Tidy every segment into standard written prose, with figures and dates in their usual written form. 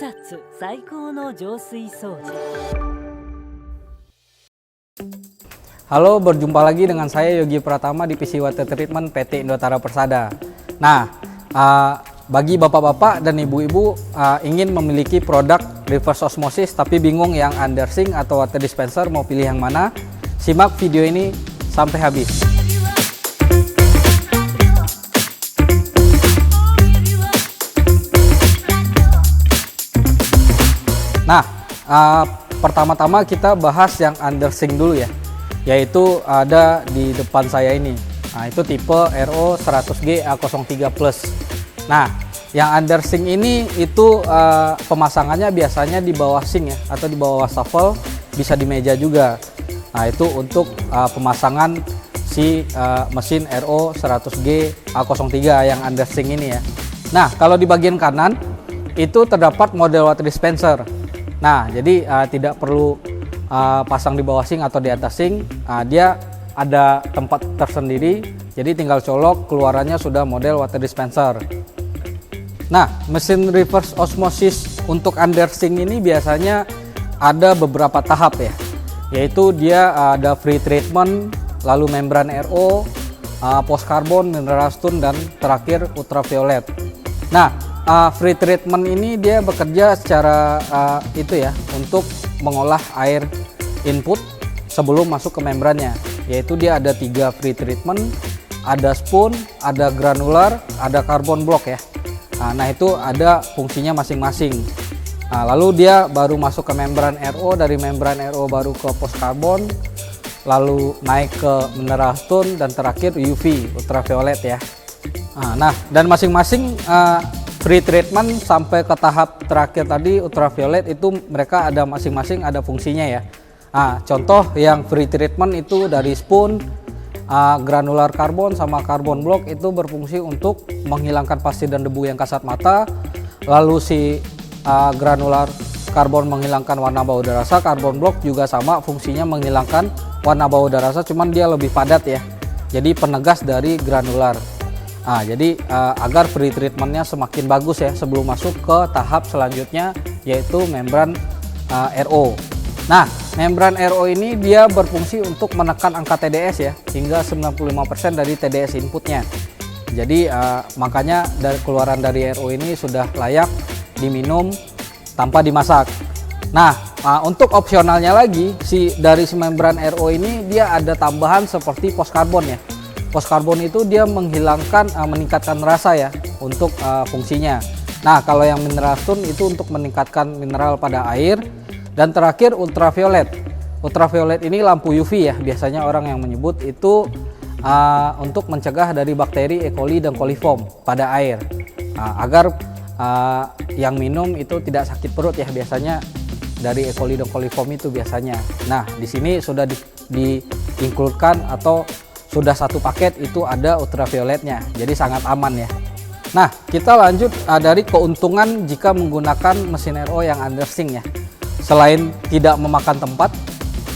草津最高の浄水掃除。 Halo, berjumpa lagi dengan saya Yogi Pratama di PC Water Treatment PT Indotara Persada. Nah, bagi bapak-bapak dan ibu-ibu ingin memiliki produk reverse osmosis tapi bingung yang undersink atau water dispenser mau pilih yang mana, simak video ini sampai habis. Nah, pertama-tama kita bahas yang undersink dulu ya, yaitu ada di depan saya ini. Nah, itu tipe RO 100G A03 Plus. Nah, yang undersink ini itu pemasangannya biasanya di bawah sink ya, atau di bawah wastafel, bisa di meja juga. Nah, itu untuk pemasangan si mesin RO 100G A03 yang undersink ini ya. Nah, kalau di bagian kanan itu terdapat model water dispenser. Nah, jadi tidak perlu pasang di bawah sink atau di atas sink, dia ada tempat tersendiri, jadi tinggal colok, keluarannya sudah model water dispenser. Nah, mesin reverse osmosis untuk undersink ini biasanya ada beberapa tahap ya, yaitu dia ada free treatment, lalu membran RO, post carbon, mineral stone, dan terakhir ultraviolet. Nah, free treatment ini dia bekerja secara itu ya, untuk mengolah air input sebelum masuk ke membrannya, yaitu dia ada 3 free treatment, ada spoon, ada granular, ada carbon block ya. Nah, itu ada fungsinya masing-masing. Nah, lalu dia baru masuk ke membran RO, dari membran RO baru ke post carbon, lalu naik ke mineral stone, dan terakhir UV ultraviolet ya. Nah, dan masing-masing free treatment sampai ke tahap terakhir tadi ultraviolet itu mereka ada masing-masing ada fungsinya ya. Contoh yang free treatment itu dari spoon, granular carbon sama carbon block itu berfungsi untuk menghilangkan pasti dan debu yang kasat mata. Lalu si granular carbon menghilangkan warna bau dan rasa, carbon block juga sama fungsinya menghilangkan warna bau dan rasa, cuman dia lebih padat ya. Jadi penegas dari granular. Jadi agar free treatmentnya semakin bagus ya sebelum masuk ke tahap selanjutnya, yaitu membran RO. Nah, membran RO ini dia berfungsi untuk menekan angka TDS ya, hingga 95% dari TDS inputnya. Jadi makanya dari keluaran dari RO ini sudah layak diminum tanpa dimasak. Nah, untuk opsionalnya lagi, dari membran RO ini dia ada tambahan seperti post carbon ya. Post carbon itu dia menghilangkan, meningkatkan rasa ya untuk fungsinya. Nah, kalau yang mineral stone itu untuk meningkatkan mineral pada air. Dan terakhir ultraviolet. Ultraviolet ini lampu UV ya, biasanya orang yang menyebut itu untuk mencegah dari bakteri E. coli dan coliform pada air, agar yang minum itu tidak sakit perut ya, biasanya dari E. coli dan coliform itu biasanya. Nah, di sini sudah di-include-kan atau sudah satu paket itu ada ultravioletnya, jadi sangat aman ya. Nah, kita lanjut dari keuntungan jika menggunakan mesin RO yang undersink ya. Selain tidak memakan tempat,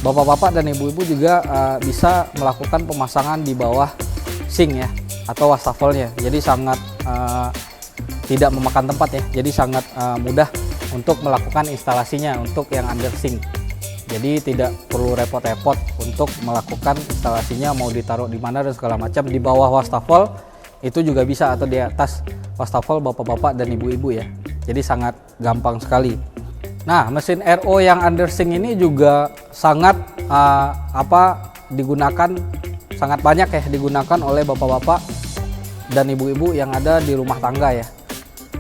bapak-bapak dan ibu-ibu juga bisa melakukan pemasangan di bawah sink ya, atau wastafelnya. Jadi sangat tidak memakan tempat ya, jadi sangat mudah untuk melakukan instalasinya untuk yang undersink. Jadi tidak perlu repot-repot untuk melakukan instalasinya, mau ditaruh di mana dan segala macam. Di bawah wastafel itu juga bisa, atau di atas wastafel bapak-bapak dan ibu-ibu ya. Jadi sangat gampang sekali. Nah, mesin RO yang undersink ini juga sangat digunakan, sangat banyak ya digunakan oleh bapak-bapak dan ibu-ibu yang ada di rumah tangga ya.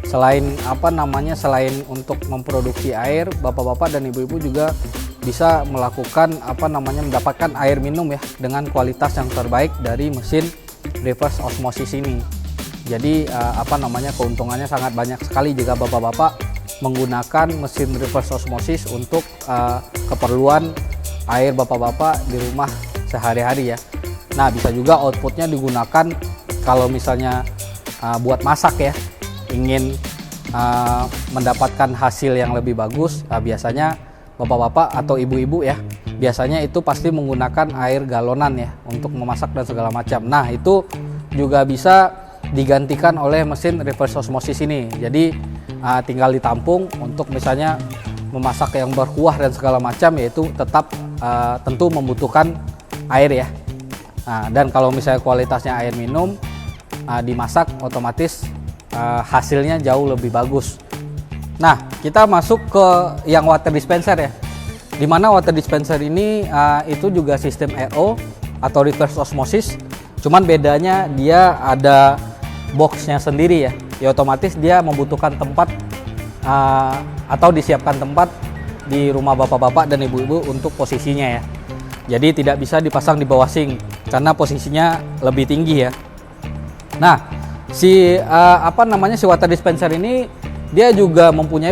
Selain selain untuk memproduksi air, bapak-bapak dan ibu-ibu juga bisa melakukan mendapatkan air minum ya dengan kualitas yang terbaik dari mesin reverse osmosis ini. Jadi keuntungannya sangat banyak sekali jika bapak-bapak menggunakan mesin reverse osmosis untuk keperluan air bapak-bapak di rumah sehari-hari ya. Nah, bisa juga outputnya digunakan kalau misalnya buat masak ya, ingin mendapatkan hasil yang lebih bagus, biasanya bapak-bapak atau ibu-ibu ya, biasanya itu pasti menggunakan air galonan ya untuk memasak dan segala macam. Nah, itu juga bisa digantikan oleh mesin reverse osmosis ini. Jadi tinggal ditampung untuk misalnya memasak yang berkuah dan segala macam, yaitu tetap tentu membutuhkan air ya. Dan kalau misalnya kualitasnya air minum dimasak, otomatis hasilnya jauh lebih bagus. Nah, kita masuk ke yang water dispenser ya, dimana water dispenser ini itu juga sistem RO atau reverse osmosis, cuman bedanya dia ada boxnya sendiri ya. Ya otomatis dia membutuhkan tempat atau disiapkan tempat di rumah bapak-bapak dan ibu-ibu untuk posisinya ya. Jadi tidak bisa dipasang di bawah sink karena posisinya lebih tinggi ya. Nah, si water dispenser ini dia juga mempunyai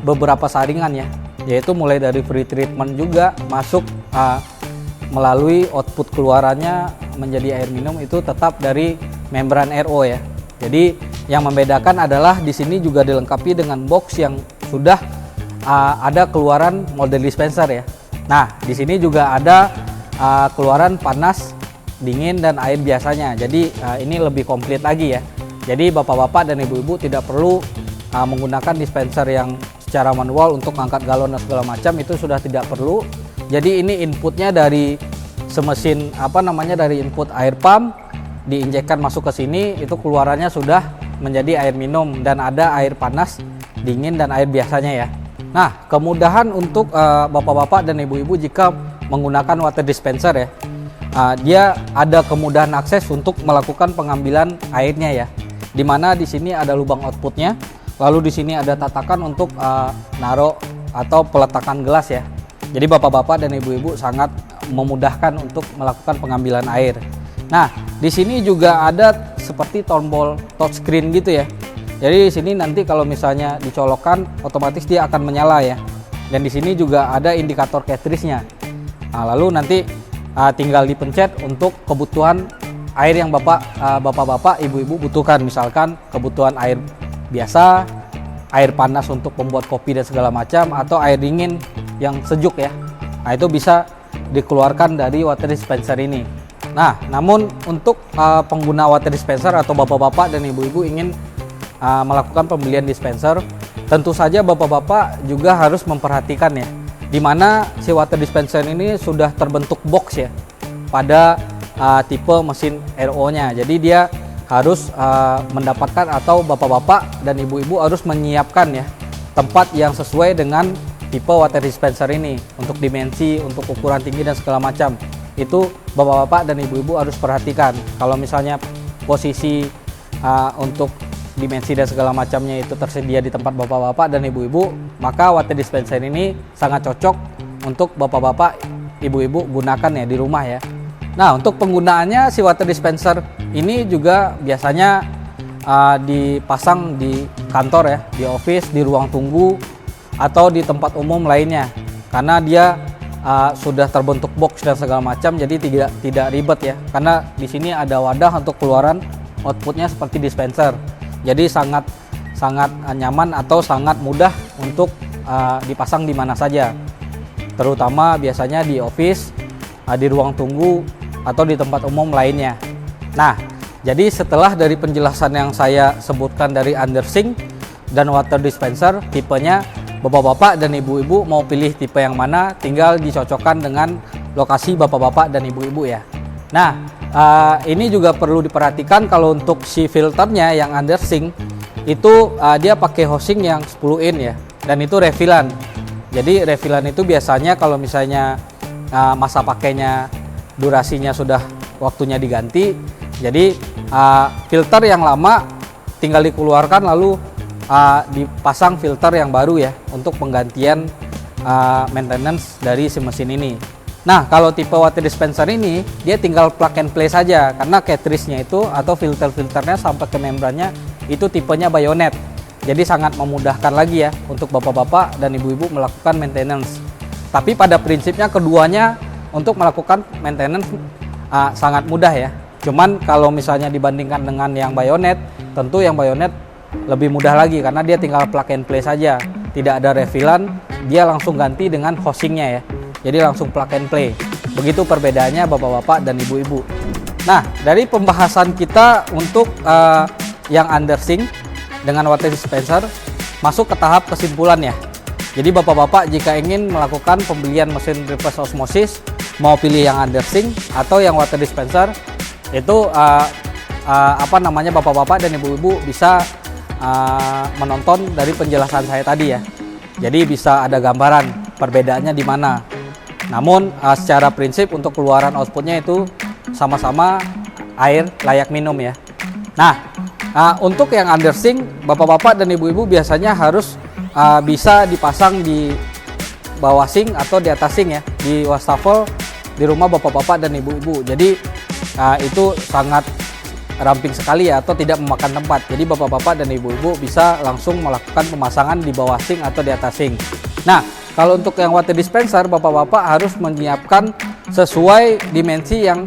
beberapa saringan ya, yaitu mulai dari free treatment juga masuk melalui output keluarannya menjadi air minum itu tetap dari membran RO ya. Jadi yang membedakan adalah di sini juga dilengkapi dengan box yang sudah ada keluaran model dispenser ya. Nah, di sini juga ada keluaran panas, dingin, dan air biasanya. Jadi ini lebih komplit lagi ya. Jadi bapak-bapak dan ibu-ibu tidak perlu menggunakan dispenser yang secara manual untuk mengangkat galon dan segala macam, itu sudah tidak perlu. Jadi ini inputnya dari semesin dari input air pump, diinjekkan masuk ke sini, itu keluarannya sudah menjadi air minum dan ada air panas, dingin, dan air biasanya ya. Nah, kemudahan untuk bapak-bapak dan ibu-ibu jika menggunakan water dispenser ya, dia ada kemudahan akses untuk melakukan pengambilan airnya ya, dimana di sini ada lubang outputnya, lalu di sini ada tatakan untuk naruh atau peletakan gelas ya. Jadi bapak-bapak dan ibu-ibu sangat memudahkan untuk melakukan pengambilan air. Nah, di sini juga ada seperti tombol touchscreen gitu ya. Jadi di sini nanti kalau misalnya dicolokkan, otomatis dia akan menyala ya. Dan di sini juga ada indikator cartridge-nya. Nah, lalu nanti tinggal dipencet untuk kebutuhan air yang bapak-bapak, ibu-ibu butuhkan. Misalkan kebutuhan air biasa, air panas untuk membuat kopi dan segala macam, atau air dingin yang sejuk ya. Nah, itu bisa dikeluarkan dari water dispenser ini. Nah, namun untuk pengguna water dispenser atau bapak-bapak dan ibu-ibu ingin melakukan pembelian dispenser, tentu saja bapak-bapak juga harus memperhatikan ya, di mana si water dispenser ini sudah terbentuk box ya pada tipe mesin RO-nya. Jadi dia harus mendapatkan, atau bapak-bapak dan ibu-ibu harus menyiapkan ya tempat yang sesuai dengan tipe water dispenser ini untuk dimensi, untuk ukuran tinggi dan segala macam. Itu bapak-bapak dan ibu-ibu harus perhatikan. Kalau misalnya posisi untuk dimensi dan segala macamnya itu tersedia di tempat bapak-bapak dan ibu-ibu, maka water dispenser ini sangat cocok untuk bapak-bapak, ibu-ibu gunakan ya di rumah ya. Nah, untuk penggunaannya si water dispenser ini juga biasanya dipasang di kantor ya, di office, di ruang tunggu, atau di tempat umum lainnya, karena dia sudah terbentuk box dan segala macam, jadi tidak ribet ya, karena di sini ada wadah untuk keluaran outputnya seperti dispenser. Jadi sangat nyaman atau sangat mudah untuk dipasang di mana saja, terutama biasanya di office, di ruang tunggu, atau di tempat umum lainnya. Nah, jadi setelah dari penjelasan yang saya sebutkan dari undersink dan water dispenser, tipenya bapak-bapak dan ibu-ibu mau pilih tipe yang mana, tinggal dicocokkan dengan lokasi bapak-bapak dan ibu-ibu ya. Nah, ini juga perlu diperhatikan kalau untuk si filternya yang undersink itu dia pakai housing yang 10 in ya, dan itu refillan. Jadi refillan itu biasanya kalau misalnya masa pakainya, durasinya sudah waktunya diganti, jadi filter yang lama tinggal dikeluarkan lalu dipasang filter yang baru ya untuk penggantian maintenance dari si mesin ini. Nah, kalau tipe water dispenser ini dia tinggal plug and play saja, karena cartridge-nya itu atau filter-filternya sampai ke membrannya itu tipenya bayonet. Jadi sangat memudahkan lagi ya untuk bapak-bapak dan ibu-ibu melakukan maintenance. Tapi pada prinsipnya keduanya untuk melakukan maintenance sangat mudah ya. Cuman kalau misalnya dibandingkan dengan yang bayonet, tentu yang bayonet lebih mudah lagi karena dia tinggal plug and play saja, tidak ada refillan, dia langsung ganti dengan housingnya ya. Jadi langsung plug and play. Begitu perbedaannya bapak-bapak dan ibu-ibu. Nah, dari pembahasan kita untuk yang undersink dengan water dispenser, masuk ke tahap kesimpulan ya. Jadi bapak-bapak jika ingin melakukan pembelian mesin reverse osmosis, mau pilih yang undersink atau yang water dispenser, itu bapak-bapak dan ibu-ibu bisa menonton dari penjelasan saya tadi ya. Jadi bisa ada gambaran perbedaannya di mana. Namun secara prinsip untuk keluaran outputnya itu sama-sama air layak minum ya. Nah, untuk yang undersink, bapak-bapak dan ibu-ibu biasanya harus bisa dipasang di bawah sink atau di atas sink ya, di wastafel di rumah bapak-bapak dan ibu-ibu. Jadi itu sangat ramping sekali ya, atau tidak memakan tempat. Jadi bapak-bapak dan ibu-ibu bisa langsung melakukan pemasangan di bawah sink atau di atas sink. Nah, kalau untuk yang water dispenser, bapak-bapak harus menyiapkan sesuai dimensi yang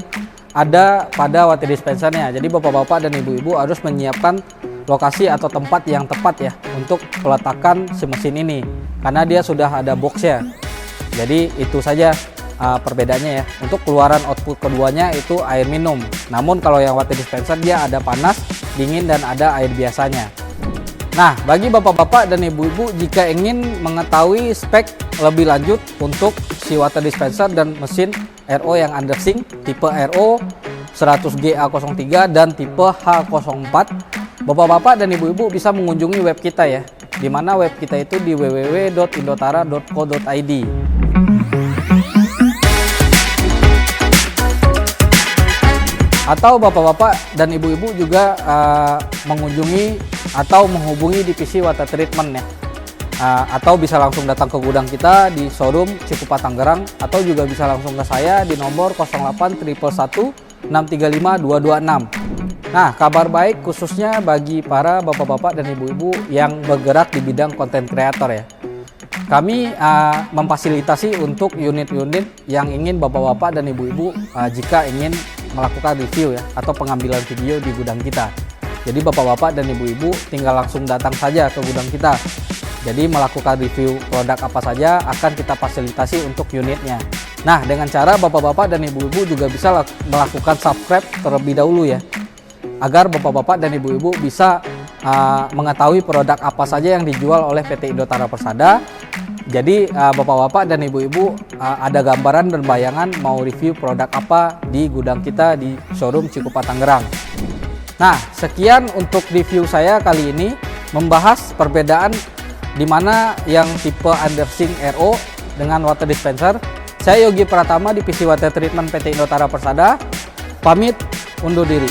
ada pada water dispensernya. Jadi bapak-bapak dan ibu-ibu harus menyiapkan lokasi atau tempat yang tepat ya untuk peletakan si mesin ini, karena dia sudah ada boxnya. Jadi itu saja perbedaannya ya. Untuk keluaran output keduanya itu air minum. Namun kalau yang water dispenser dia ada panas, dingin, dan ada air biasanya. Nah, bagi bapak-bapak dan ibu-ibu jika ingin mengetahui spek lebih lanjut untuk si water dispenser dan mesin RO yang undersink tipe RO 100GA03 dan tipe H04, bapak-bapak dan ibu-ibu bisa mengunjungi web kita ya, di mana web kita itu di www.indotara.co.id. Atau bapak-bapak dan ibu-ibu juga mengunjungi atau menghubungi divisi water treatment ya. Atau bisa langsung datang ke gudang kita di showroom Cikupa Tangerang, atau juga bisa langsung ke saya di nomor 08 111 635 226. Nah, kabar baik khususnya bagi para bapak-bapak dan ibu-ibu yang bergerak di bidang konten kreator ya. Kami memfasilitasi untuk unit-unit yang ingin bapak-bapak dan ibu-ibu jika ingin melakukan review ya, atau pengambilan video di gudang kita. Jadi bapak-bapak dan ibu-ibu tinggal langsung datang saja ke gudang kita. Jadi melakukan review produk apa saja akan kita fasilitasi untuk unitnya. Nah, dengan cara bapak-bapak dan ibu-ibu juga bisa melakukan subscribe terlebih dahulu ya, agar bapak-bapak dan ibu-ibu bisa mengetahui produk apa saja yang dijual oleh PT Indotara Persada. Jadi bapak-bapak dan ibu-ibu ada gambaran dan bayangan mau review produk apa di gudang kita di showroom Cikupa Tangerang. Nah, sekian untuk review saya kali ini membahas perbedaan di mana yang tipe undersink RO dengan water dispenser. Saya Yogi Pratama, Divisi Water Treatment PT Indotara Persada, pamit undur diri.